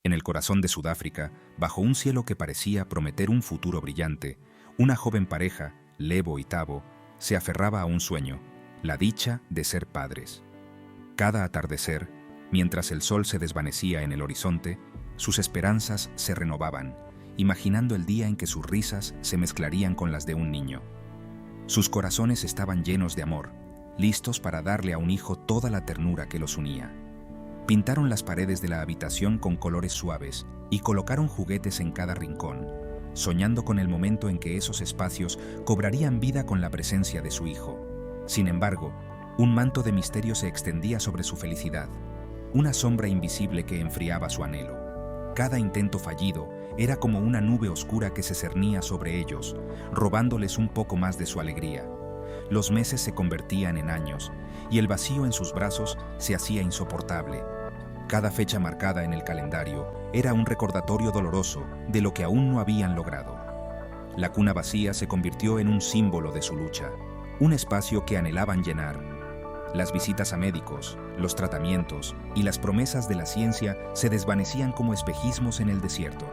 En el corazón de Sudáfrica, bajo un cielo que parecía prometer un futuro brillante, una joven pareja, Lebo y Thabo, se aferraba a un sueño, la dicha de ser padres. Cada atardecer, mientras el sol se desvanecía en el horizonte, sus esperanzas se renovaban, imaginando el día en que sus risas se mezclarían con las de un niño. Sus corazones estaban llenos de amor, listos para darle a un hijo toda la ternura que los unía. Pintaron las paredes de la habitación con colores suaves y colocaron juguetes en cada rincón, soñando con el momento en que esos espacios cobrarían vida con la presencia de su hijo. Sin embargo, un manto de misterio se extendía sobre su felicidad, una sombra invisible que enfriaba su anhelo. Cada intento fallido era como una nube oscura que se cernía sobre ellos, robándoles un poco más de su alegría. Los meses se convertían en años, y el vacío en sus brazos se hacía insoportable. Cada fecha marcada en el calendario era un recordatorio doloroso de lo que aún no habían logrado. La cuna vacía se convirtió en un símbolo de su lucha, un espacio que anhelaban llenar. Las visitas a médicos, los tratamientos y las promesas de la ciencia se desvanecían como espejismos en el desierto.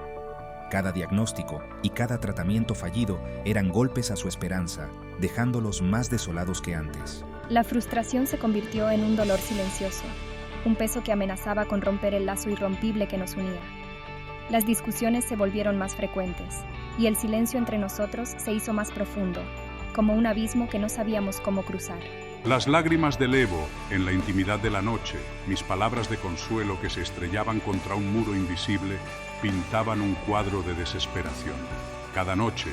Cada diagnóstico y cada tratamiento fallido eran golpes a su esperanza, dejándolos más desolados que antes. La frustración se convirtió en un dolor silencioso, un peso que amenazaba con romper el lazo irrompible que nos unía. Las discusiones se volvieron más frecuentes, y el silencio entre nosotros se hizo más profundo, como un abismo que no sabíamos cómo cruzar. Las lágrimas de Lebo en la intimidad de la noche, mis palabras de consuelo que se estrellaban contra un muro invisible, pintaban un cuadro de desesperación. Cada noche,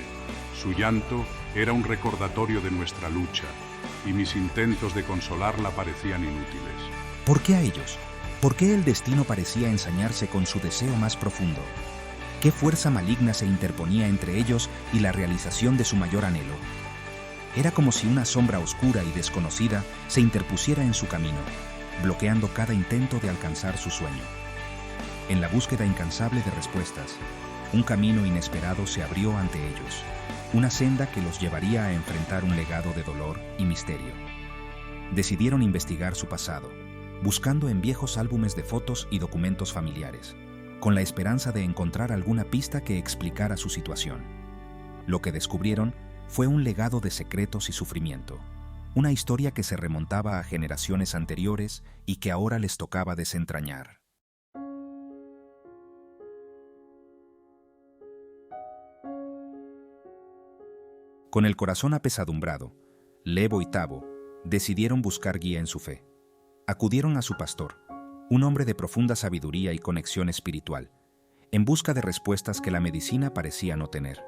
su llanto era un recordatorio de nuestra lucha, y mis intentos de consolarla parecían inútiles. ¿Por qué a ellos? ¿Por qué el destino parecía ensañarse con su deseo más profundo? ¿Qué fuerza maligna se interponía entre ellos y la realización de su mayor anhelo? Era como si una sombra oscura y desconocida se interpusiera en su camino, bloqueando cada intento de alcanzar su sueño. En la búsqueda incansable de respuestas, un camino inesperado se abrió ante ellos, una senda que los llevaría a enfrentar un legado de dolor y misterio. Decidieron investigar su pasado, buscando en viejos álbumes de fotos y documentos familiares, con la esperanza de encontrar alguna pista que explicara su situación. Lo que descubrieron fue un legado de secretos y sufrimiento, una historia que se remontaba a generaciones anteriores y que ahora les tocaba desentrañar. Con el corazón apesadumbrado, Lebo y Thabo decidieron buscar guía en su fe. Acudieron a su pastor, un hombre de profunda sabiduría y conexión espiritual, en busca de respuestas que la medicina parecía no tener.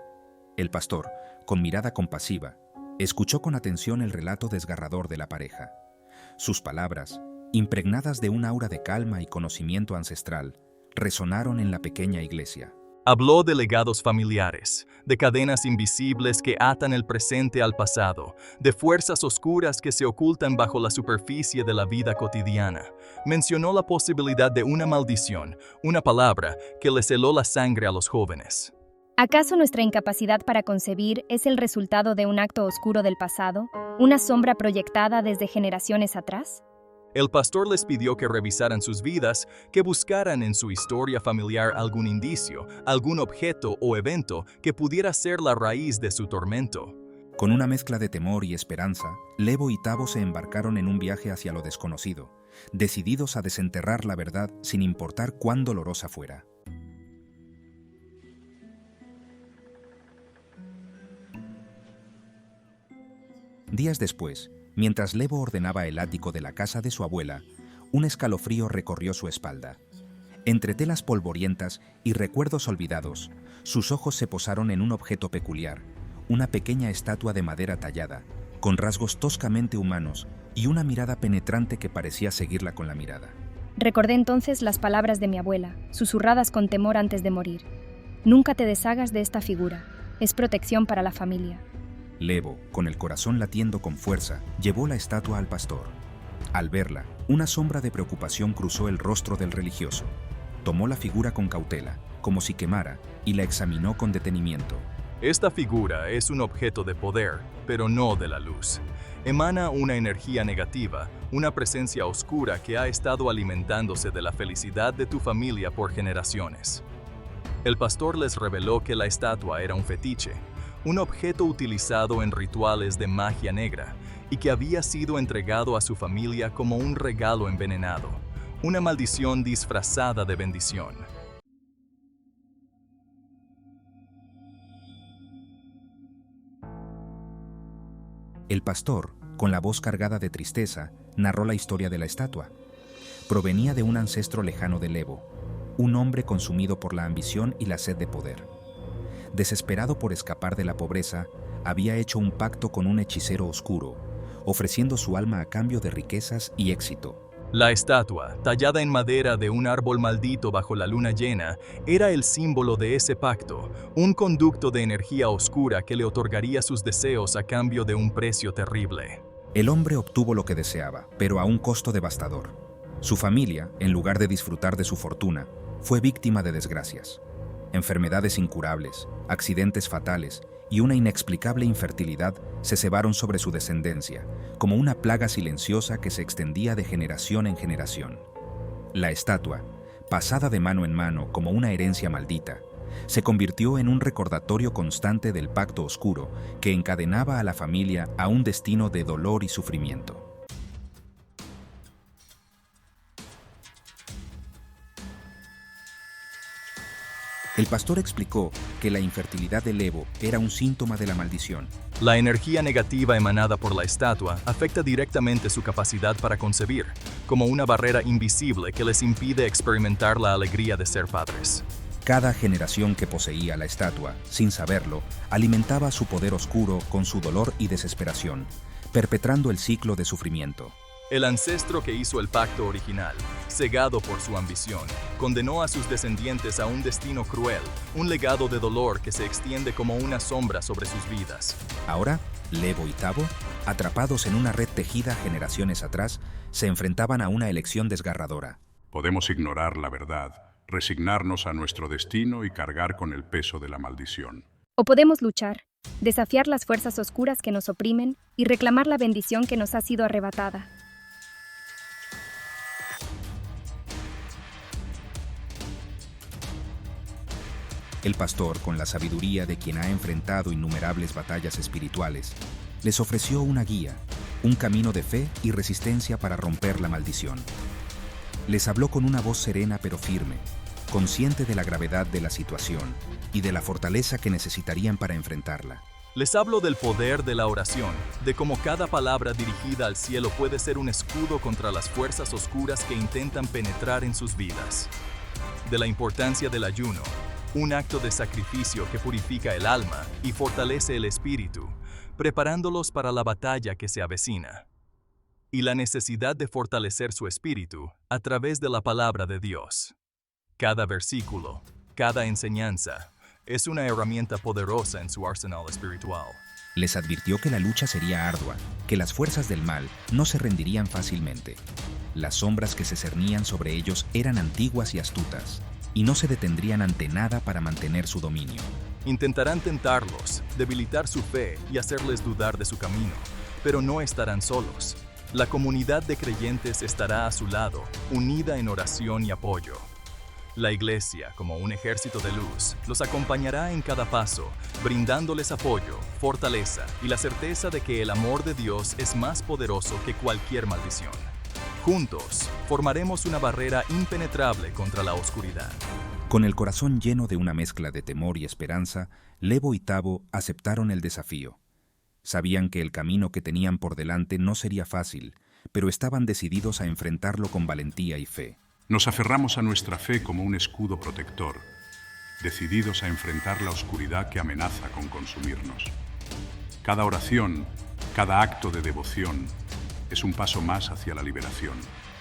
El pastor, con mirada compasiva, escuchó con atención el relato desgarrador de la pareja. Sus palabras, impregnadas de un aura de calma y conocimiento ancestral, resonaron en la pequeña iglesia. Habló de legados familiares, de cadenas invisibles que atan el presente al pasado, de fuerzas oscuras que se ocultan bajo la superficie de la vida cotidiana. Mencionó la posibilidad de una maldición, una palabra que les heló la sangre a los jóvenes. ¿Acaso nuestra incapacidad para concebir es el resultado de un acto oscuro del pasado, una sombra proyectada desde generaciones atrás? El pastor les pidió que revisaran sus vidas, que buscaran en su historia familiar algún indicio, algún objeto o evento que pudiera ser la raíz de su tormento. Con una mezcla de temor y esperanza, Lebo y Thabo se embarcaron en un viaje hacia lo desconocido, decididos a desenterrar la verdad sin importar cuán dolorosa fuera. Días después, mientras Lebo ordenaba el ático de la casa de su abuela, un escalofrío recorrió su espalda. Entre telas polvorientas y recuerdos olvidados, sus ojos se posaron en un objeto peculiar, una pequeña estatua de madera tallada, con rasgos toscamente humanos y una mirada penetrante que parecía seguirla con la mirada. Recordé entonces las palabras de mi abuela, susurradas con temor antes de morir. Nunca te deshagas de esta figura, es protección para la familia. Lebo, con el corazón latiendo con fuerza, llevó la estatua al pastor. Al verla, una sombra de preocupación cruzó el rostro del religioso. Tomó la figura con cautela, como si quemara, y la examinó con detenimiento. Esta figura es un objeto de poder, pero no de la luz. Emana una energía negativa, una presencia oscura que ha estado alimentándose de la felicidad de tu familia por generaciones. El pastor les reveló que la estatua era un fetiche, un objeto utilizado en rituales de magia negra y que había sido entregado a su familia como un regalo envenenado, una maldición disfrazada de bendición. El pastor, con la voz cargada de tristeza, narró la historia de la estatua. Provenía de un ancestro lejano de Levo, un hombre consumido por la ambición y la sed de poder. Desesperado por escapar de la pobreza, había hecho un pacto con un hechicero oscuro, ofreciendo su alma a cambio de riquezas y éxito. La estatua, tallada en madera de un árbol maldito bajo la luna llena, era el símbolo de ese pacto, un conducto de energía oscura que le otorgaría sus deseos a cambio de un precio terrible. El hombre obtuvo lo que deseaba, pero a un costo devastador. Su familia, en lugar de disfrutar de su fortuna, fue víctima de desgracias. Enfermedades incurables, accidentes fatales y una inexplicable infertilidad se cebaron sobre su descendencia, como una plaga silenciosa que se extendía de generación en generación. La estatua, pasada de mano en mano como una herencia maldita, se convirtió en un recordatorio constante del pacto oscuro que encadenaba a la familia a un destino de dolor y sufrimiento. El pastor explicó que la infertilidad de Levo era un síntoma de la maldición. La energía negativa emanada por la estatua afecta directamente su capacidad para concebir, como una barrera invisible que les impide experimentar la alegría de ser padres. Cada generación que poseía la estatua, sin saberlo, alimentaba su poder oscuro con su dolor y desesperación, perpetrando el ciclo de sufrimiento. El ancestro que hizo el pacto original, cegado por su ambición, condenó a sus descendientes a un destino cruel, un legado de dolor que se extiende como una sombra sobre sus vidas. Ahora, Levo y Tavo, atrapados en una red tejida generaciones atrás, se enfrentaban a una elección desgarradora. Podemos ignorar la verdad, resignarnos a nuestro destino y cargar con el peso de la maldición. O podemos luchar, desafiar las fuerzas oscuras que nos oprimen y reclamar la bendición que nos ha sido arrebatada. El pastor, con la sabiduría de quien ha enfrentado innumerables batallas espirituales, les ofreció una guía, un camino de fe y resistencia para romper la maldición. Les habló con una voz serena pero firme, consciente de la gravedad de la situación y de la fortaleza que necesitarían para enfrentarla. Les hablo del poder de la oración, de cómo cada palabra dirigida al cielo puede ser un escudo contra las fuerzas oscuras que intentan penetrar en sus vidas. De la importancia del ayuno, un acto de sacrificio que purifica el alma y fortalece el espíritu, preparándolos para la batalla que se avecina. Y la necesidad de fortalecer su espíritu a través de la palabra de Dios. Cada versículo, cada enseñanza, es una herramienta poderosa en su arsenal espiritual. Les advirtió que la lucha sería ardua, que las fuerzas del mal no se rendirían fácilmente. Las sombras que se cernían sobre ellos eran antiguas y astutas, y no se detendrían ante nada para mantener su dominio. Intentarán tentarlos, debilitar su fe y hacerles dudar de su camino, pero no estarán solos. La comunidad de creyentes estará a su lado, unida en oración y apoyo. La iglesia, como un ejército de luz, los acompañará en cada paso, brindándoles apoyo, fortaleza y la certeza de que el amor de Dios es más poderoso que cualquier maldición. Juntos, formaremos una barrera impenetrable contra la oscuridad. Con el corazón lleno de una mezcla de temor y esperanza, Levo y Tavo aceptaron el desafío. Sabían que el camino que tenían por delante no sería fácil, pero estaban decididos a enfrentarlo con valentía y fe. Nos aferramos a nuestra fe como un escudo protector, decididos a enfrentar la oscuridad que amenaza con consumirnos. Cada oración, cada acto de devoción, es un paso más hacia la liberación.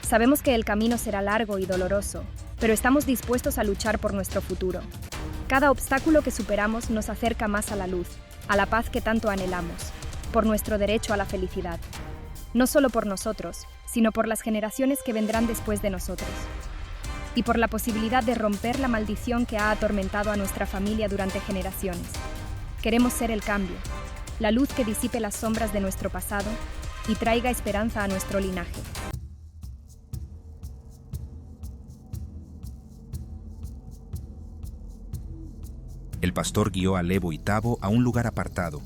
Sabemos que el camino será largo y doloroso, pero estamos dispuestos a luchar por nuestro futuro. Cada obstáculo que superamos nos acerca más a la luz, a la paz que tanto anhelamos, por nuestro derecho a la felicidad. No solo por nosotros, sino por las generaciones que vendrán después de nosotros. Y por la posibilidad de romper la maldición que ha atormentado a nuestra familia durante generaciones. Queremos ser el cambio, la luz que disipe las sombras de nuestro pasado y traiga esperanza a nuestro linaje. El pastor guió a Lebo y Tabo a un lugar apartado,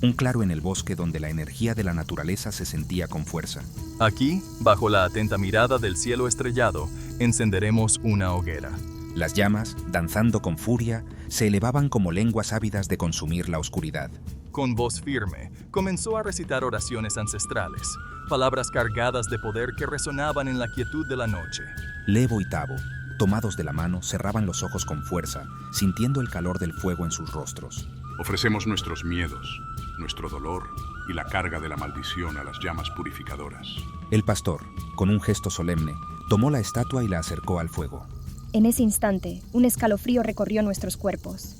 un claro en el bosque donde la energía de la naturaleza se sentía con fuerza. Aquí, bajo la atenta mirada del cielo estrellado, encenderemos una hoguera. Las llamas, danzando con furia, se elevaban como lenguas ávidas de consumir la oscuridad. Con voz firme, comenzó a recitar oraciones ancestrales, palabras cargadas de poder que resonaban en la quietud de la noche. Lebo y Tabo, tomados de la mano, cerraban los ojos con fuerza, sintiendo el calor del fuego en sus rostros. Ofrecemos nuestros miedos, nuestro dolor y la carga de la maldición a las llamas purificadoras. El pastor, con un gesto solemne, tomó la estatua y la acercó al fuego. En ese instante, un escalofrío recorrió nuestros cuerpos.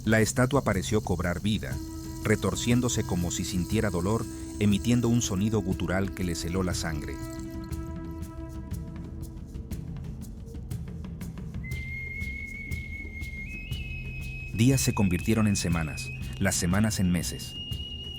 La estatua pareció cobrar vida, retorciéndose como si sintiera dolor, emitiendo un sonido gutural que le heló la sangre. Días se convirtieron en semanas, las semanas en meses.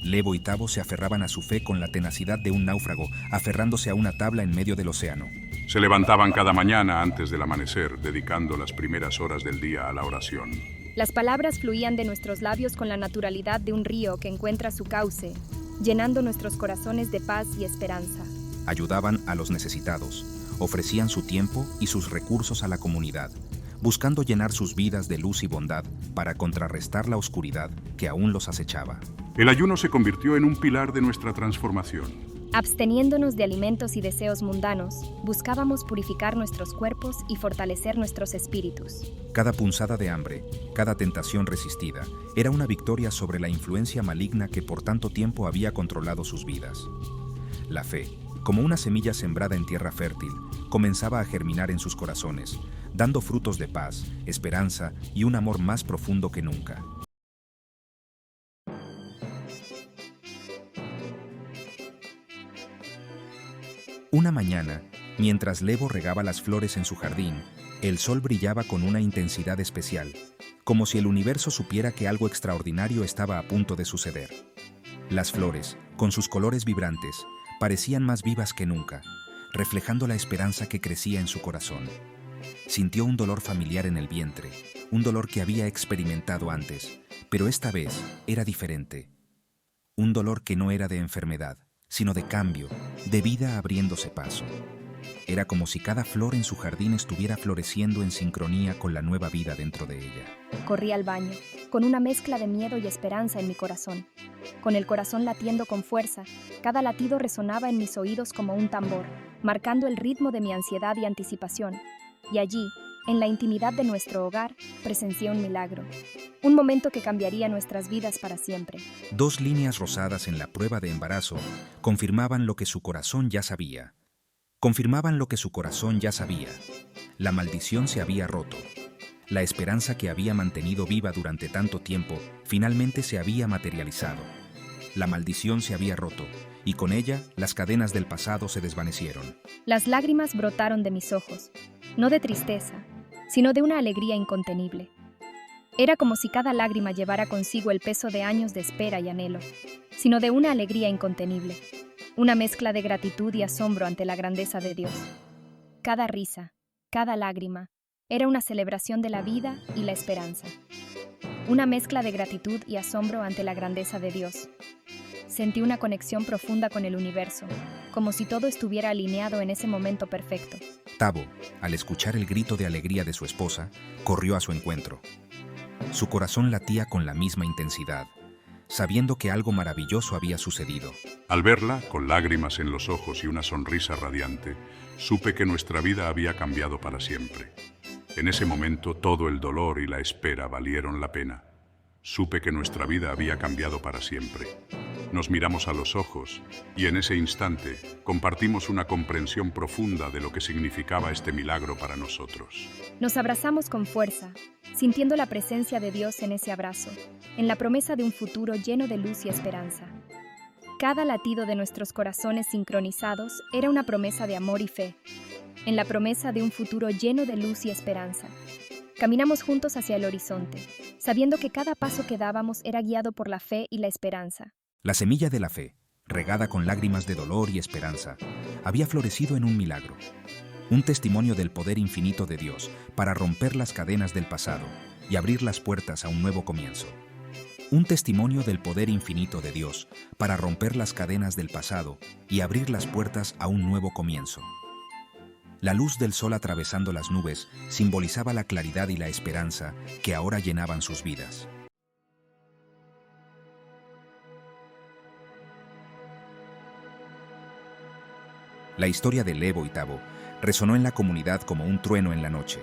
Lebo y Tabo se aferraban a su fe con la tenacidad de un náufrago, aferrándose a una tabla en medio del océano. Se levantaban cada mañana antes del amanecer, dedicando las primeras horas del día a la oración. Las palabras fluían de nuestros labios con la naturalidad de un río que encuentra su cauce, llenando nuestros corazones de paz y esperanza. Ayudaban a los necesitados, ofrecían su tiempo y sus recursos a la comunidad, buscando llenar sus vidas de luz y bondad para contrarrestar la oscuridad que aún los acechaba. El ayuno se convirtió en un pilar de nuestra transformación. Absteniéndonos de alimentos y deseos mundanos, buscábamos purificar nuestros cuerpos y fortalecer nuestros espíritus. Cada punzada de hambre, cada tentación resistida, era una victoria sobre la influencia maligna que por tanto tiempo había controlado sus vidas. La fe, como una semilla sembrada en tierra fértil, comenzaba a germinar en sus corazones, dando frutos de paz, esperanza y un amor más profundo que nunca. Una mañana, mientras Lebo regaba las flores en su jardín, el sol brillaba con una intensidad especial, como si el universo supiera que algo extraordinario estaba a punto de suceder. Las flores, con sus colores vibrantes, parecían más vivas que nunca, reflejando la esperanza que crecía en su corazón. Sintió un dolor familiar en el vientre, un dolor que había experimentado antes, pero esta vez era diferente. Un dolor que no era de enfermedad, sino de cambio, de vida abriéndose paso. Era como si cada flor en su jardín estuviera floreciendo en sincronía con la nueva vida dentro de ella. Corrí al baño, con una mezcla de miedo y esperanza en mi corazón. Con el corazón latiendo con fuerza, cada latido resonaba en mis oídos como un tambor, marcando el ritmo de mi ansiedad y anticipación. Y allí, en la intimidad de nuestro hogar, presencié un milagro. Un momento que cambiaría nuestras vidas para siempre. 2 líneas rosadas en la prueba de embarazo confirmaban lo que su corazón ya sabía. La maldición se había roto. La esperanza que había mantenido viva durante tanto tiempo finalmente se había materializado. La maldición se había roto, y con ella las cadenas del pasado se desvanecieron. Las lágrimas brotaron de mis ojos, no de tristeza, sino de una alegría incontenible. Era como si cada lágrima llevara consigo el peso de años de espera y anhelo, sino de una alegría incontenible, una mezcla de gratitud y asombro ante la grandeza de Dios. Cada risa, cada lágrima, era una celebración de la vida y la esperanza. Una mezcla de gratitud y asombro ante la grandeza de Dios. Sentí una conexión profunda con el universo, como si todo estuviera alineado en ese momento perfecto. Tabo, al escuchar el grito de alegría de su esposa, corrió a su encuentro. Su corazón latía con la misma intensidad, sabiendo que algo maravilloso había sucedido. Al verla, con lágrimas en los ojos y una sonrisa radiante, supe que nuestra vida había cambiado para siempre. En ese momento, todo el dolor y la espera valieron la pena. Supe que nuestra vida había cambiado para siempre. Nos miramos a los ojos y en ese instante compartimos una comprensión profunda de lo que significaba este milagro para nosotros. Nos abrazamos con fuerza, sintiendo la presencia de Dios en ese abrazo, en la promesa de un futuro lleno de luz y esperanza. Cada latido de nuestros corazones sincronizados era una promesa de amor y fe, en la promesa de un futuro lleno de luz y esperanza. Caminamos juntos hacia el horizonte, sabiendo que cada paso que dábamos era guiado por la fe y la esperanza. La semilla de la fe, regada con lágrimas de dolor y esperanza, había florecido en un milagro. Un testimonio del poder infinito de Dios para romper las cadenas del pasado y abrir las puertas a un nuevo comienzo. Un testimonio del poder infinito de Dios para romper las cadenas del pasado y abrir las puertas a un nuevo comienzo. La luz del sol atravesando las nubes simbolizaba la claridad y la esperanza que ahora llenaban sus vidas. La historia de Lebo y Tabo resonó en la comunidad como un trueno en la noche.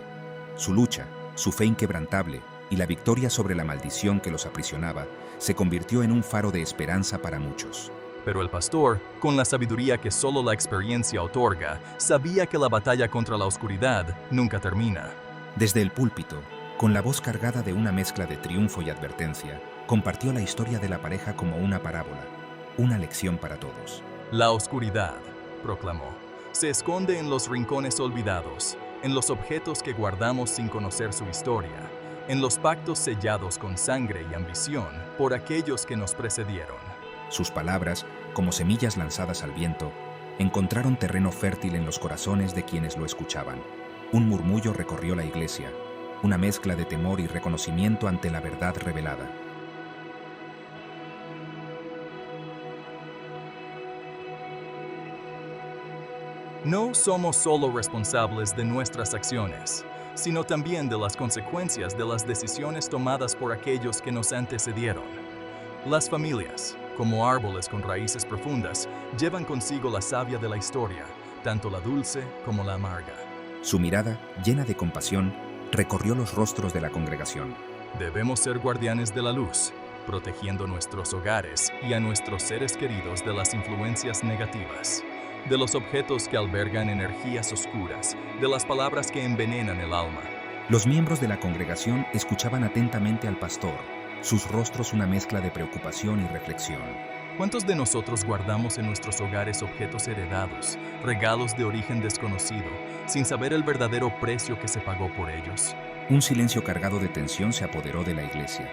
Su lucha, su fe inquebrantable y la victoria sobre la maldición que los aprisionaba se convirtió en un faro de esperanza para muchos. Pero el pastor, con la sabiduría que solo la experiencia otorga, sabía que la batalla contra la oscuridad nunca termina. Desde el púlpito, con la voz cargada de una mezcla de triunfo y advertencia, compartió la historia de la pareja como una parábola, una lección para todos. La oscuridad, proclamó, se esconde en los rincones olvidados, en los objetos que guardamos sin conocer su historia, en los pactos sellados con sangre y ambición por aquellos que nos precedieron. Sus palabras, como semillas lanzadas al viento, encontraron terreno fértil en los corazones de quienes lo escuchaban. Un murmullo recorrió la iglesia, una mezcla de temor y reconocimiento ante la verdad revelada. No somos solo responsables de nuestras acciones, sino también de las consecuencias de las decisiones tomadas por aquellos que nos antecedieron. Las familias, como árboles con raíces profundas, llevan consigo la savia de la historia, tanto la dulce como la amarga. Su mirada, llena de compasión, recorrió los rostros de la congregación. Debemos ser guardianes de la luz, protegiendo nuestros hogares y a nuestros seres queridos de las influencias negativas, de los objetos que albergan energías oscuras, de las palabras que envenenan el alma. Los miembros de la congregación escuchaban atentamente al pastor, sus rostros una mezcla de preocupación y reflexión. ¿Cuántos de nosotros guardamos en nuestros hogares objetos heredados, regalos de origen desconocido, sin saber el verdadero precio que se pagó por ellos? Un silencio cargado de tensión se apoderó de la iglesia.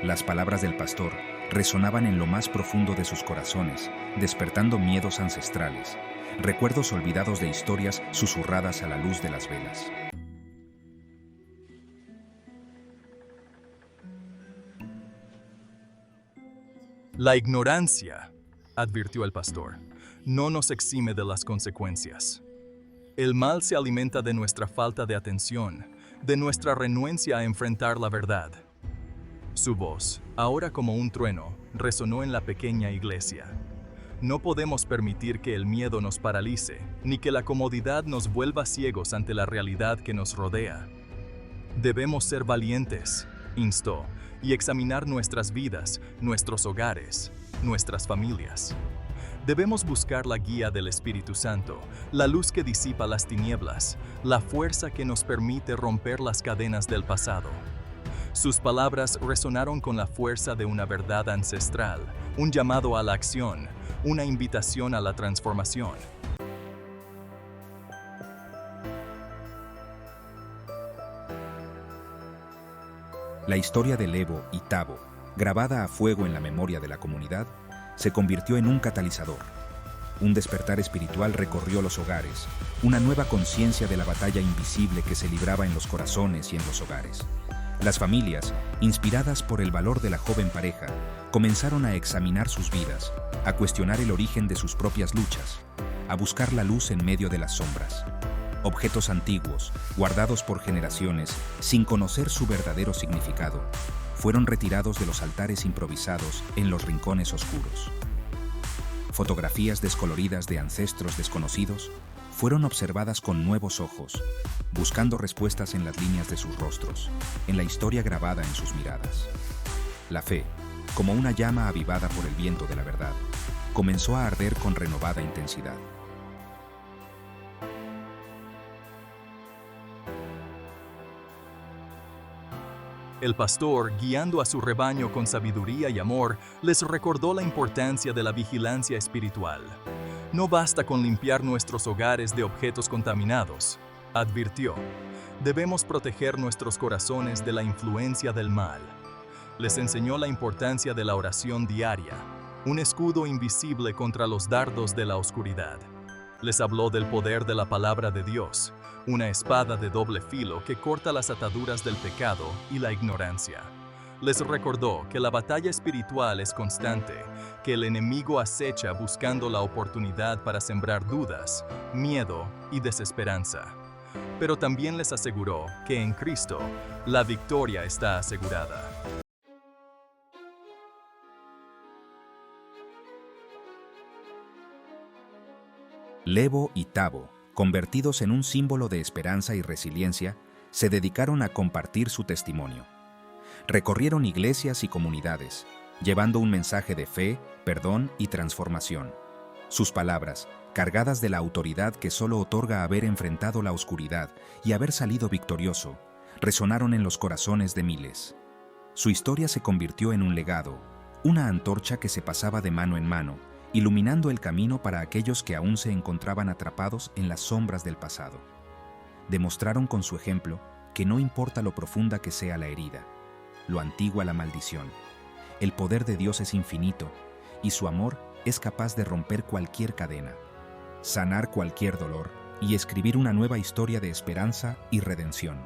Las palabras del pastor resonaban en lo más profundo de sus corazones, despertando miedos ancestrales, recuerdos olvidados de historias susurradas a la luz de las velas. La ignorancia, advirtió el pastor, no nos exime de las consecuencias. El mal se alimenta de nuestra falta de atención, de nuestra renuencia a enfrentar la verdad. Su voz, ahora como un trueno, resonó en la pequeña iglesia. No podemos permitir que el miedo nos paralice, ni que la comodidad nos vuelva ciegos ante la realidad que nos rodea. Debemos ser valientes, instó, y examinar nuestras vidas, nuestros hogares, nuestras familias. Debemos buscar la guía del Espíritu Santo, la luz que disipa las tinieblas, la fuerza que nos permite romper las cadenas del pasado. Sus palabras resonaron con la fuerza de una verdad ancestral, un llamado a la acción, una invitación a la transformación. La historia de Lebo y Tabo, grabada a fuego en la memoria de la comunidad, se convirtió en un catalizador. Un despertar espiritual recorrió los hogares, una nueva conciencia de la batalla invisible que se libraba en los corazones y en los hogares. Las familias, inspiradas por el valor de la joven pareja, comenzaron a examinar sus vidas, a cuestionar el origen de sus propias luchas, a buscar la luz en medio de las sombras. Objetos antiguos, guardados por generaciones, sin conocer su verdadero significado, fueron retirados de los altares improvisados en los rincones oscuros. Fotografías descoloridas de ancestros desconocidos fueron observadas con nuevos ojos, buscando respuestas en las líneas de sus rostros, en la historia grabada en sus miradas. La fe, como una llama avivada por el viento de la verdad, comenzó a arder con renovada intensidad. El pastor, guiando a su rebaño con sabiduría y amor, les recordó la importancia de la vigilancia espiritual. No basta con limpiar nuestros hogares de objetos contaminados, advirtió. Debemos proteger nuestros corazones de la influencia del mal. Les enseñó la importancia de la oración diaria, un escudo invisible contra los dardos de la oscuridad. Les habló del poder de la palabra de Dios, una espada de doble filo que corta las ataduras del pecado y la ignorancia. Les recordó que la batalla espiritual es constante, que el enemigo acecha buscando la oportunidad para sembrar dudas, miedo y desesperanza. Pero también les aseguró que en Cristo la victoria está asegurada. Levo y Tabo, convertidos en un símbolo de esperanza y resiliencia, se dedicaron a compartir su testimonio. Recorrieron iglesias y comunidades, llevando un mensaje de fe, perdón y transformación. Sus palabras, cargadas de la autoridad que solo otorga haber enfrentado la oscuridad y haber salido victorioso, resonaron en los corazones de miles. Su historia se convirtió en un legado, una antorcha que se pasaba de mano en mano, iluminando el camino para aquellos que aún se encontraban atrapados en las sombras del pasado. Demostraron con su ejemplo que no importa lo profunda que sea la herida, lo antigua la maldición, el poder de Dios es infinito y su amor es capaz de romper cualquier cadena, sanar cualquier dolor y escribir una nueva historia de esperanza y redención.